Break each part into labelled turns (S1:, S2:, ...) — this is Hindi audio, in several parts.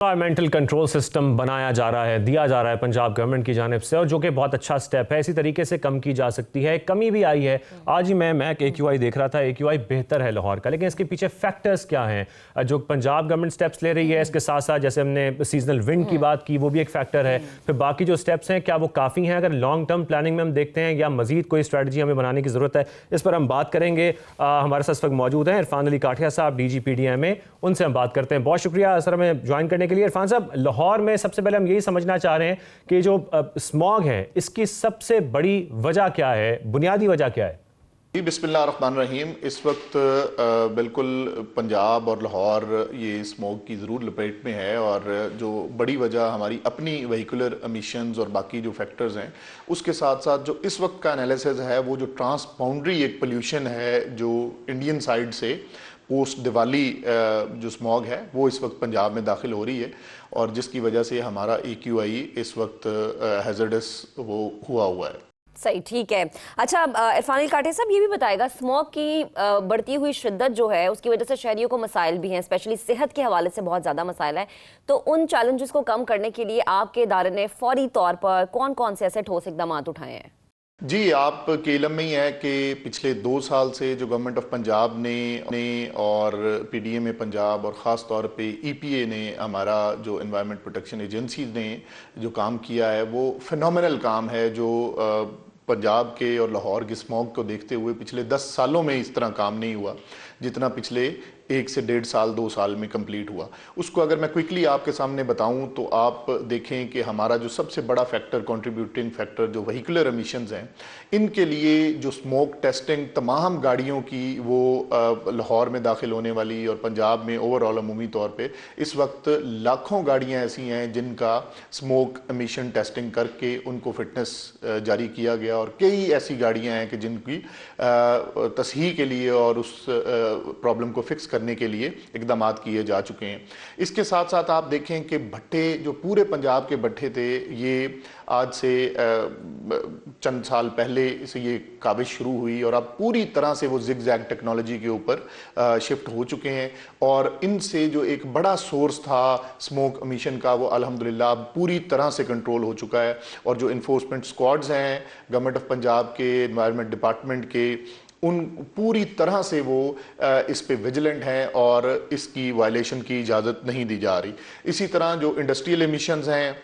S1: एनवायरमेंटल कंट्रोल सिस्टम बनाया जा रहा है, दिया जा रहा है पंजाब गवर्नमेंट की जानिब से, और जो कि बहुत अच्छा स्टेप है। इसी तरीके से कम की जा सकती है। कमी भी आई है। आज ही मैं AQI देख रहा था, AQI बेहतर है लाहौर का, लेकिन इसके पीछे फैक्टर्स क्या हैं जो पंजाब गवर्नमेंट स्टेप्स ले रही है। इसके साथ साथ जैसे हमने सीजनल विंड की बात की, वो भी एक फैक्टर है। फिर बाकी जो स्टेप्स हैं, क्या वो काफ़ी हैं? अगर लॉन्ग टर्म प्लानिंग में हम देखते हैं या मजीद कोई स्ट्रैटेजी हमें बनाने की ज़रूरत है, इस पर हम बात करेंगे। हमारे साथ इस वक्त मौजूद हैं इरफान अली काठिया साहब, DGPDMA। उनसे हम बात करते हैं। बहुत शुक्रिया सर हमें ज्वाइन करने के लिए। इरफान साहब, लाहौर में सबसे पहले हम यही समझना चाह रहे हैं कि जो स्मॉग है, इसकी सबसे बड़ी वजह क्या है, बुनियादी वजह क्या है?
S2: जी, बिस्मिल्लाहिर्रहमानिर्रहीम। इस वक्त बिल्कुल पंजाब और लाहौर ये स्मोक की ज़रूर लपेट में है, और जो बड़ी वजह हमारी अपनी व्हीकुलर एमिशंस और बाकी जो फैक्टर्स हैं, उसके साथ साथ जो इस वक्त का एनालिसिस है, वो जो ट्रांस बाउंड्री एक पोल्यूशन है जो इंडियन साइड से पोस्ट दिवाली जो स्मॉग है वो इस वक्त पंजाब में दाखिल हो रही है, और जिसकी वजह से हमारा AQI इस वक्त हैजर्डस वो हुआ है।
S3: सही, ठीक है। अच्छा, इरफान अली काठिया साहब, ये भी बताएगा, स्मॉग की बढ़ती हुई शिद्दत जो है उसकी वजह से शहरियों को मसाइल भी हैं, स्पेशली सेहत के हवाले से बहुत ज़्यादा मसाइल है। तो उन चैलेंजेस को कम करने के लिए आपके इदारे ने फौरी तौर पर कौन कौन से ऐसे ठोस इकदाम उठाए हैं?
S2: जी, आप के इल्म में ही है कि पिछले 2 साल से जो गवर्नमेंट ऑफ पंजाब ने और PDMA पंजाब और ख़ास तौर पे EPA ने, हमारा जो एनवायरनमेंट प्रोटेक्शन एजेंसी ने जो काम किया है, वो फिनोमिनल काम है, जो पंजाब के और लाहौर के स्मॉग को देखते हुए पिछले 10 सालों में इस तरह काम नहीं हुआ जितना पिछले 1 से 1.5 साल 2 साल में कंप्लीट हुआ। उसको अगर मैं क्विकली आपके सामने बताऊं तो आप देखें कि हमारा जो सबसे बड़ा फैक्टर, कंट्रीब्यूटिंग फैक्टर, जो व्हीकुलर एमिशंस हैं, इनके लिए जो स्मोक टेस्टिंग तमाम गाड़ियों की वो लाहौर में दाखिल होने वाली और पंजाब में ओवरऑल अमूमी तौर पे इस वक्त लाखों गाड़ियां ऐसी हैं जिनका स्मोक एमिशन टेस्टिंग करके उनको फिटनेस जारी किया गया, और कई ऐसी गाड़ियां हैं कि जिनकी तसहीह के लिए और उस प्रॉब्लम को फिक्स करने के लिए इकदाम किए जा चुके हैं। इसके साथ साथ आप देखें कि भट्टे, जो पूरे पंजाब के भट्टे थे, ये आज से चंद साल पहले से ये काबिज शुरू हुई, और अब पूरी तरह से वो जिगजैग टेक्नोलॉजी के ऊपर शिफ्ट हो चुके हैं, और इनसे जो एक बड़ा सोर्स था स्मोक एमिशन का, वो अल्हम्दुलिल्लाह अब पूरी तरह से कंट्रोल हो चुका है। और जो इन्फोर्समेंट स्क्वाड्स हैं गवर्नमेंट ऑफ पंजाब के, एनवायरनमेंट डिपार्टमेंट के, उन पूरी तरह से वो इस पे विजिलेंट हैं और इसकी वायलेशन की इजाज़त नहीं दी जा रही। इसी तरह जो इंडस्ट्रियल एमिशंस हैं,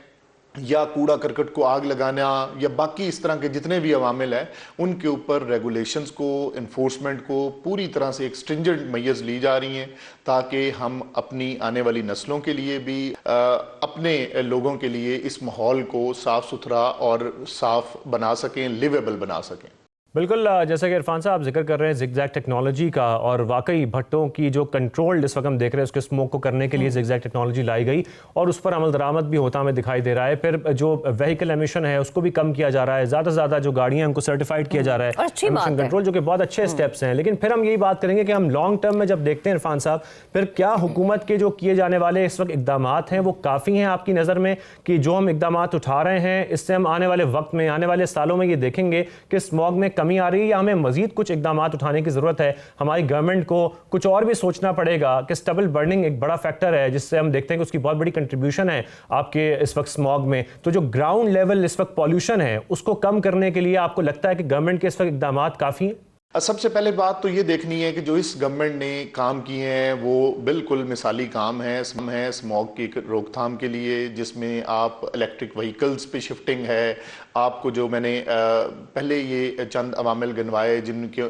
S2: या कूड़ा करकट को आग लगाना, या बाकी इस तरह के जितने भी अवामिल हैं, उनके ऊपर रेगुलेशंस को, इन्फोर्समेंट को पूरी तरह से एक स्ट्रिंजेंट मैयर्स ली जा रही हैं, ताकि हम अपनी आने वाली नस्लों के लिए भी अपने लोगों के लिए इस माहौल को साफ़ सुथरा और साफ़ बना सकें, लिवेबल बना सकें।
S1: बिल्कुल, जैसा कि इरफान साहब जिक्र कर रहे हैं जिगजैग टेक्नोलॉजी का, और वाकई भट्टों की जो कंट्रोल इस वक्त हम देख रहे हैं, उसके स्मोक को करने के लिए जिगजैग टेक्नोलॉजी लाई गई, और उस पर अमल दरामद भी होता हमें दिखाई दे रहा है। फिर जो व्हीकल एमिशन है उसको भी कम किया जा रहा है, ज़्यादा से ज़्यादा जो गाड़ियाँ हैं उनको सर्टिफाइड किया जा रहा है एमिशन कंट्रोल, जो कि बहुत अच्छे स्टेप्स हैं। लेकिन फिर हम यही बात करेंगे कि हम लॉन्ग टर्म में जब देखते हैं इरफान साहब, फिर क्या हुकूमत के जो किए जाने वाले इस वक्त इकदाम हैं वो काफ़ी हैं आपकी नज़र में, कि जो हम इकदाम उठा रहे हैं इससे हम आने वाले वक्त में, आने वाले सालों में ये देखेंगे कि स्मॉग में कमी आ रही है, या हमें मजीद कुछ इकदाम उठाने की जरूरत है? हमारी गवर्नमेंट को कुछ और भी सोचना पड़ेगा कि स्टबल बर्निंग एक बड़ा फैक्टर है, जिससे हम देखते हैं कि उसकी बहुत बड़ी कंट्रीब्यूशन है आपके इस वक्त स्मॉग में। तो जो ग्राउंड लेवल इस वक्त पॉल्यूशन है उसको कम करने के लिए आपको लगता है कि गवर्नमेंट के इस वक्त इकदाम काफ़ी हैं?
S2: सबसे पहले बात तो ये देखनी है कि जो इस गवर्नमेंट ने काम किए हैं वो बिल्कुल मिसाली काम है स्मॉग की रोकथाम के लिए, जिसमें आप इलेक्ट्रिक व्हीकल्स पे शिफ्टिंग है। आपको जो मैंने पहले ये चंद अवामिल गिनवाए, जिनके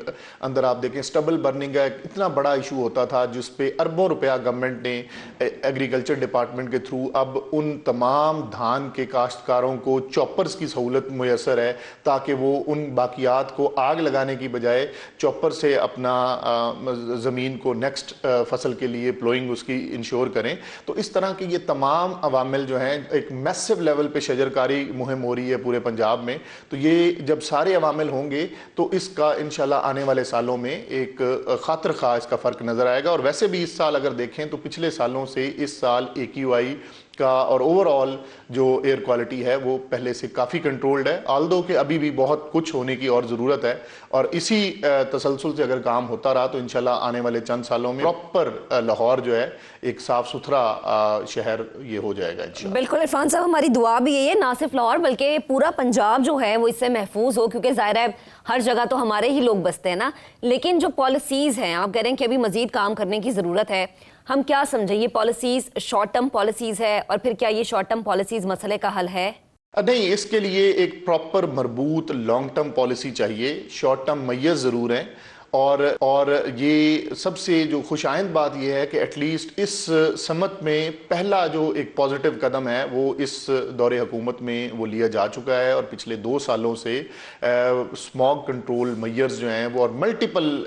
S2: अंदर आप देखें स्टबल बर्निंग का इतना बड़ा इशू होता था, जिस पे अरबों रुपया गवर्नमेंट ने एग्रीकल्चर डिपार्टमेंट के थ्रू अब उन तमाम धान के काश्तकारों को चॉपर्स की सहूलत मुयसर है, ताकि वो उन बाकियात को आग लगाने की बजाय चॉपर से अपना ज़मीन को नेक्स्ट फसल के लिए प्लोइंग उसकी इंश्योर करें। तो इस तरह के ये तमाम अवामिल जो हैं, एक मैसिव लेवल पे शजरकारी मुहिम हो रही है पूरे पंजाब में। तो ये जब सारे अवामिल होंगे तो इसका इंशाल्लाह आने वाले सालों में एक खातिर खा इसका फ़र्क नज़र आएगा। और वैसे भी इस साल अगर देखें तो पिछले सालों से इस साल AQI का और ओवरऑल जो एयर क्वालिटी है वो पहले से काफ़ी कंट्रोल्ड है, ऑल्दो कि अभी भी बहुत कुछ होने की और ज़रूरत है। और इसी तसलसल से अगर काम होता रहा तो इंशाल्लाह आने वाले चंद सालों में प्रॉपर लाहौर जो है एक साफ सुथरा शहर ये हो जाएगा इंशाल्लाह।
S3: बिल्कुल इरफान साहब, हमारी दुआ भी यही है, ना सिर्फ लाहौर बल्कि पूरा पंजाब जो है वो इससे महफूज हो, क्योंकि जाहिर है हर जगह तो हमारे ही लोग बसते हैं ना। लेकिन जो पॉलिसीज़ हैं, आप कह रहे हैं कि अभी मजीद काम करने की ज़रूरत है, हम क्या समझें ये पॉलिसीज़ शॉर्ट टर्म पॉलिसीज़ है, और फिर क्या ये शॉर्ट टर्म पॉलिसीज़ मसले का हल है?
S2: नहीं, इसके लिए एक प्रॉपर मरबूत लॉन्ग टर्म पॉलिसी चाहिए। शॉर्ट टर्म मैय्यस ज़रूर हैं, और ये सबसे जो खुशाइंद बात यह है कि एटलीस्ट इस समत में पहला जो एक पॉजिटिव कदम है वो इस दौरे हुकूमत में वो लिया जा चुका है। और पिछले 2 सालों से स्मॉग कंट्रोल मैयर्स जो हैं वो और मल्टीपल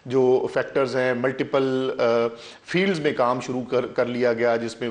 S2: जो फैक्टर्स हैं, मल्टीपल फील्ड्स में काम शुरू कर लिया गया, जिसमें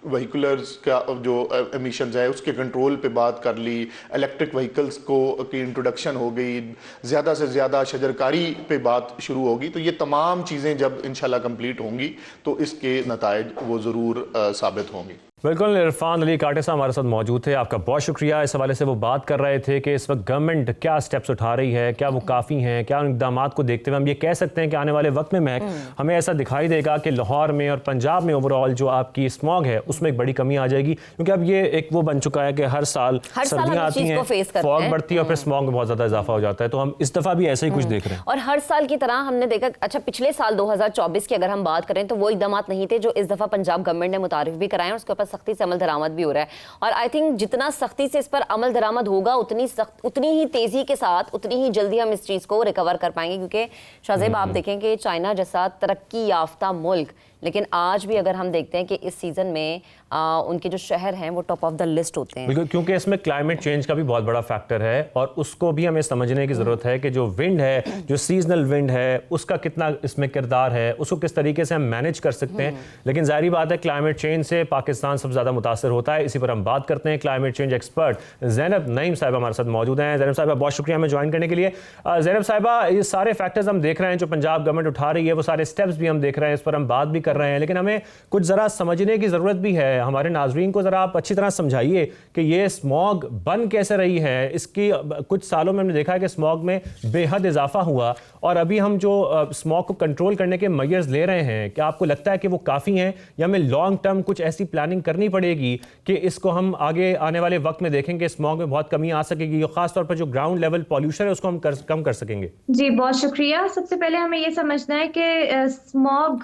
S2: वहीकुलर्स का जो एमिशंस है उसके कंट्रोल पे बात कर ली, इलेक्ट्रिक व्हीकल्स की इंट्रोडक्शन हो गई, ज़्यादा से ज़्यादा शजरकारी पे बात शुरू होगी। तो ये तमाम चीज़ें जब इंशाल्लाह कंप्लीट होंगी तो इसके नताइज वो ज़रूर साबित होंगे।
S1: बिल्कुल, इरफान अली काटे साहब हमारे साथ मौजूद थे, आपका बहुत शुक्रिया। इस हवाले से वो बात कर रहे थे कि इस वक्त गवर्नमेंट क्या स्टेप्स उठा रही है, क्या वो काफ़ी हैं, क्या उन इक़दाम को देखते हुए हम ये कह सकते हैं कि आने वाले वक्त में हमें ऐसा दिखाई देगा कि लाहौर में और पंजाब में ओवरऑल जो आपकी स्मॉग है उसमें एक बड़ी कमी आ जाएगी, क्योंकि अब ये एक वो बन चुका है कि हर साल सर्दियाँ आती हैं, फॉग बढ़ती है और फिर स्मॉग में बहुत ज़्यादा इजाफा हो जाता है। तो हम इस दफ़ा भी ऐसे ही कुछ देख रहे हैं।
S3: और हर साल की तरह हमने देखा, अच्छा पिछले साल 2024 की अगर हम बात करें तो वो इक़दाम नहीं थे जो इस दफ़ा पंजाब गवर्नमेंट ने मुतारिफ भी कराए और उसके ऊपर सख्ती से अमल दरामद भी हो रहा है। और आई थिंक जितना सख्ती से इस पर अमल दरामद होगा उतनी ही तेजी के साथ उतनी ही जल्दी हम इस चीज को रिकवर कर पाएंगे, क्योंकि शाहजेब आप देखें कि चाइना जैसा तरक्की याफ्ता मुल्क, लेकिन आज भी अगर हम देखते हैं कि इस सीजन में उनके जो शहर हैं वो टॉप ऑफ द लिस्ट होते हैं।
S1: बिल्कुल, क्योंकि इसमें क्लाइमेट चेंज का भी बहुत बड़ा फैक्टर है और उसको भी हमें समझने की ज़रूरत है कि जो विंड है, जो सीजनल विंड है, उसका कितना इसमें किरदार है, उसको किस तरीके से हम मैनेज कर सकते हैं। लेकिन जाहिर बात है क्लाइमेट चेंज से पाकिस्तान सबसे ज़्यादा मुतासर होता है। इसी पर हम बात करते हैं। Climate change expert Zainab Naeem साहिबा हमारे साथ मौजूद हैं। ज़ैनब साहिबा बहुत शुक्रिया हमें ज्वाइन करने के लिए। ज़ैनब साहिबा, ये सारे फैक्टर्स हम देख रहे हैं जो पंजाब गवर्नमेंट उठा रही है, वो सारे स्टेप्स भी हम देख रहे हैं, इस पर हम बात भी कर रहे हैं, लेकिन हमें कुछ ज़रा समझने की ज़रूरत भी है। हमारे नाज़रीन को ज़रा आप अच्छी तरह समझाइए कि ये स्मॉग बन कैसे रही है। इसकी कुछ सालों में हमने देखा है कि स्मॉग में बेहद इजाफा हुआ और अभी हम जो स्मॉग को कंट्रोल करने के मेजर्स ले रहे हैं, क्या आपको लगता है कि वो काफ़ी हैं या हमें लॉन्ग टर्म कुछ ऐसी प्लानिंग करनी पड़ेगी कि इसको हम आगे आने वाले वक्त में देखेंगे स्मॉग में बहुत कमी आ सकेगी, खासतौर पर जो ग्राउंड लेवल पॉल्यूशन है उसको हम कम कर सकेंगे?
S4: जी बहुत शुक्रिया। सबसे पहले हमें ये समझना है कि स्मॉग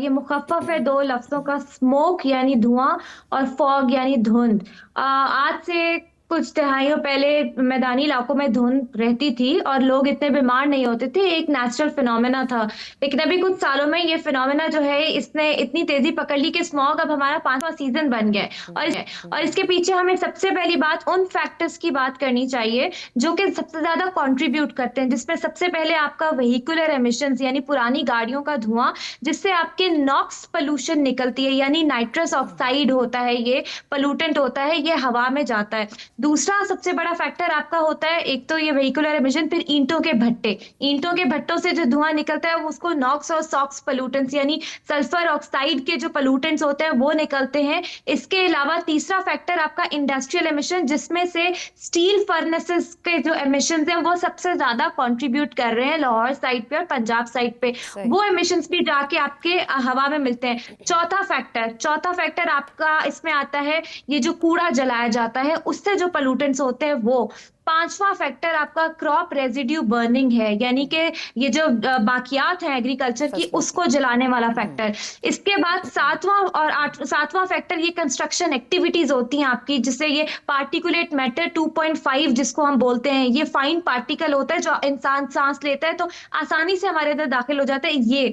S4: ये मुखफ़्फ़फ़ है 2 लफ्ज़ों का, स्मोक यानी धुआं और फॉग यानी धुंध। आज से कुछ दहाइयों पहले मैदानी इलाकों में धुंध रहती थी और लोग इतने बीमार नहीं होते थे, एक नेचुरल फिनोमेना था। लेकिन अभी कुछ सालों में ये फिनोमेना जो है इसने इतनी तेजी पकड़ ली कि स्मॉग अब हमारा 5वां सीजन बन गया। और इसके पीछे हमें सबसे पहली बात उन फैक्टर्स की बात करनी चाहिए जो कि सबसे ज्यादा कंट्रीब्यूट करते हैं, जिसमें सबसे पहले आपका व्हीकुलर एमिशंस यानी पुरानी गाड़ियों का धुआं, जिससे आपके नॉक्स पोल्यूशन निकलती है, यानी नाइट्रस ऑक्साइड होता है, ये पोल्यूटेंट होता है, ये हवा में जाता है। दूसरा सबसे बड़ा फैक्टर आपका होता है, एक तो ये व्हीकुलर एमिशन, फिर ईंटों के भट्टों से जो धुआं निकलता है उसको नॉक्स और सॉक्स पोल्यूटेंट्स यानी सल्फर ऑक्साइड के जो पोल्यूटेंट्स होते हैं वो निकलते हैं। इसके अलावा तीसरा फैक्टर आपका इंडस्ट्रियल एमिशन, जिसमें से स्टील फर्नेसेस के जो एमिशन हैं वो सबसे ज्यादा कंट्रीब्यूट कर रहे हैं लाहौर साइड पे और पंजाब साइड पे, वो एमिशंस भी जाके आपके हवा में मिलते हैं। चौथा फैक्टर आपका इसमें आता है ये जो कूड़ा जलाया जाता है उससे जो पोल्यूटेंट्स होते हैं वो। 5वां फैक्टर आपका क्रॉप रेजिड्यू बर्निंग है, यानी कि ये जो बाकियात है एग्रीकल्चर की उसको जलाने वाला फैक्टर। इसके बाद 7वां फैक्टर ये कंस्ट्रक्शन एक्टिविटीज होती हैं आपकी, जिससे ये पार्टिकुलेट मैटर 2.5 जिसको हम बोलते हैं, ये फाइन पार्टिकल होता है जो इंसान सांस लेता है तो आसानी से हमारे अंदर दाखिल हो जाता है। ये